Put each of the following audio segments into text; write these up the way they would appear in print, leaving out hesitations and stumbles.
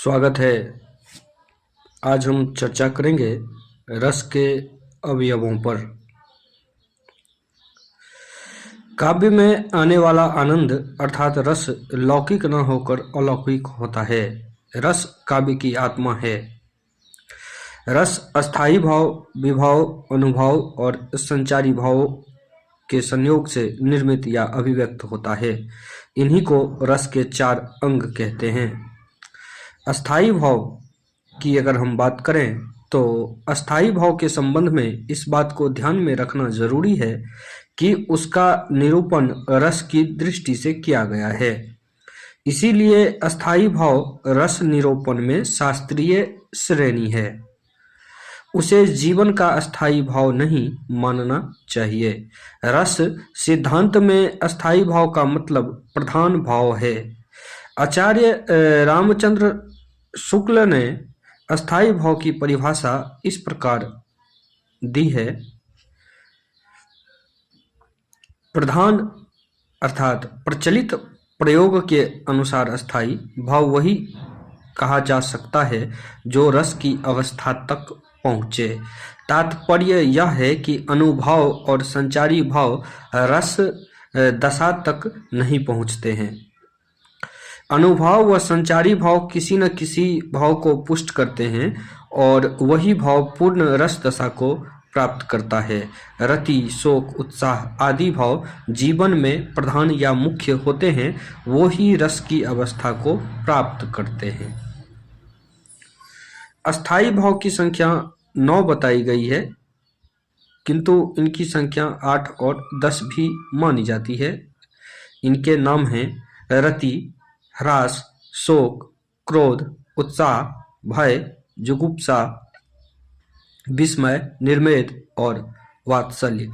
स्वागत है। आज हम चर्चा करेंगे रस के अवयवों पर। काव्य में आने वाला आनंद अर्थात रस लौकिक न होकर अलौकिक होता है। रस काव्य की आत्मा है। रस अस्थायी भाव, विभाव, अनुभव और संचारी भावों के संयोग से निर्मित या अभिव्यक्त होता है। इन्हीं को रस के 4 अंग कहते हैं। अस्थायी भाव की अगर हम बात करें तो अस्थायी भाव के संबंध में इस बात को ध्यान में रखना जरूरी है कि उसका निरूपण रस की दृष्टि से किया गया है। इसीलिए अस्थायी भाव रस निरूपण में शास्त्रीय श्रेणी है। उसे जीवन का अस्थायी भाव नहीं मानना चाहिए। रस सिद्धांत में अस्थायी भाव का मतलब प्रधान भाव है। आचार्य रामचंद्र शुक्ल ने अस्थायी भाव की परिभाषा इस प्रकार दी है। प्रधान अर्थात प्रचलित प्रयोग के अनुसार अस्थायी भाव वही कहा जा सकता है जो रस की अवस्था तक पहुँचे। तात्पर्य यह है कि अनुभव और संचारी भाव रस दशा तक नहीं पहुँचते हैं। अनुभव व संचारी भाव किसी न किसी भाव को पुष्ट करते हैं और वही भाव पूर्ण रस दशा को प्राप्त करता है। रति, शोक, उत्साह आदि भाव जीवन में प्रधान या मुख्य होते हैं, वो ही रस की अवस्था को प्राप्त करते हैं। अस्थायी भाव की संख्या 9 बताई गई है, किंतु इनकी संख्या 8 और 10 भी मानी जाती है। इनके नाम हैं रति, ह्रास, शोक, क्रोध, उत्साह, भय, जुगुप्सा, विस्मय, निर्मेद और वात्सल्य।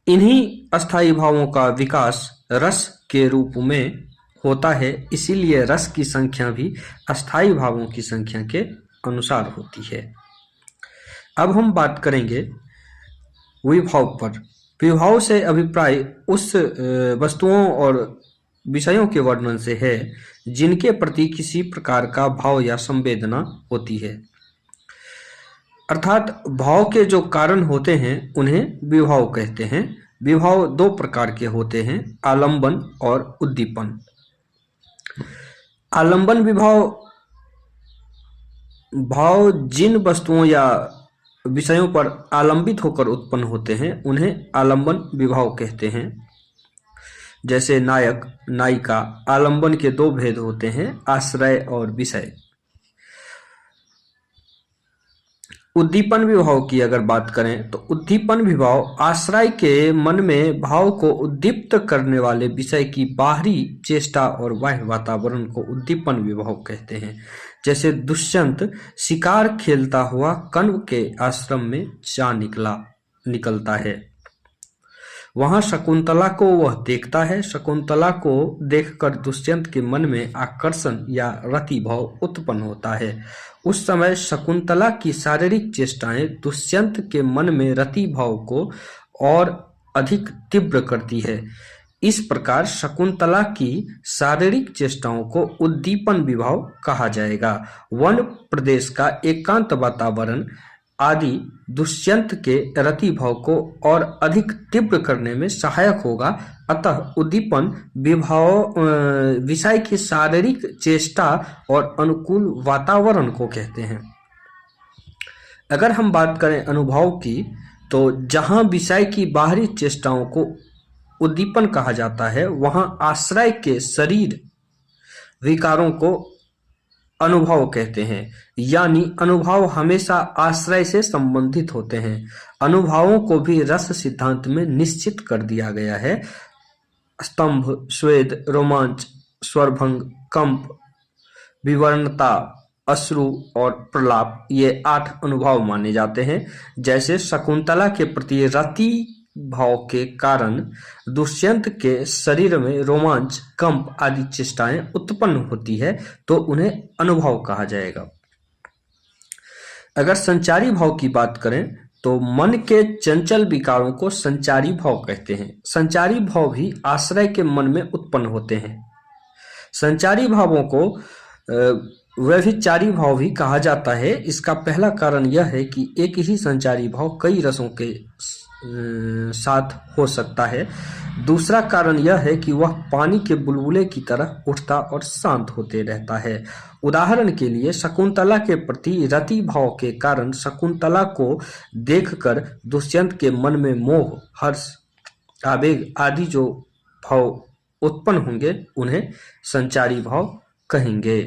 इन्हीं अस्थायी भावों का विकास रस के रूप में होता है। इसीलिए रस की संख्या भी अस्थायी भावों की संख्या के अनुसार होती है। अब हम बात करेंगे विभाव पर। विभाव से अभिप्राय उस वस्तुओं और विषयों के वर्णन से है जिनके प्रति किसी प्रकार का भाव या संवेदना होती है। अर्थात भाव के जो कारण होते हैं उन्हें विभाव कहते हैं। विभाव 2 प्रकार के होते हैं, आलंबन और उद्दीपन। आलंबन विभाव भाव जिन वस्तुओं या विषयों पर आलंबित होकर उत्पन्न होते हैं उन्हें आलंबन विभाव कहते हैं। जैसे नायक, नायिका। आलंबन के 2 भेद होते हैं, आश्रय और विषय। उद्दीपन विभाव की अगर बात करें तो उद्दीपन विभाव आश्रय के मन में भाव को उद्दीप्त करने वाले विषय की बाहरी चेष्टा और बाह्य वातावरण को उद्दीपन विभाव कहते हैं। जैसे दुष्यंत शिकार खेलता हुआ कण्व के आश्रम में जा निकलता है। वहां शकुंतला को वह देखता है। शकुंतला को देखकर दुष्यंत के मन में आकर्षण या रति भाव उत्पन्न होता है। उस समय शकुंतला की शारीरिक चेष्टाएं दुष्यंत के मन में रति भाव को और अधिक तीव्र करती है। इस प्रकार शकुंतला की शारीरिक चेष्टाओं को उद्दीपन विभाव कहा जाएगा। वन प्रदेश का एकांत वातावरण आदि दुष्यंत के रति भाव को और अधिक तीव्र करने में सहायक होगा। अतः उद्दीपन विभाव विषय की शारीरिक चेष्टा और अनुकूल वातावरण को कहते हैं। अगर हम बात करें अनुभव की तो जहां विषय की बाहरी चेष्टाओं को उद्दीपन कहा जाता है वहां आश्रय के शरीर विकारों को अनुभव कहते हैं। यानी अनुभव हमेशा आश्रय से संबंधित होते हैं। अनुभवों को भी रस सिद्धांत में निश्चित कर दिया गया है। स्तंभ, स्वेद, रोमांच, स्वरभंग, कंप, विवर्णता, अश्रु और प्रलाप ये 8 अनुभव माने जाते हैं। जैसे शकुंतला के प्रति रति भाव के कारण दुष्यंत के शरीर में रोमांच, कंप आदि चेष्टाएं उत्पन्न होती है तो उन्हें अनुभव कहा जाएगा। अगर संचारी भाव की बात करें तो मन के चंचल विकारों को संचारी भाव कहते हैं। संचारी भाव भी आश्रय के मन में उत्पन्न होते हैं। संचारी भावों को व्यभिचारी भाव भी कहा जाता है। इसका पहला कारण यह है कि एक ही संचारी भाव कई रसों के साथ हो सकता है। दूसरा कारण यह है कि वह पानी के बुलबुले की तरह उठता और शांत होते रहता है। उदाहरण के लिए शकुंतला के प्रति रति भाव के कारण शकुंतला को देखकर दुष्यंत के मन में मोह, हर्ष, आवेग आदि जो भाव उत्पन्न होंगे उन्हें संचारी भाव कहेंगे।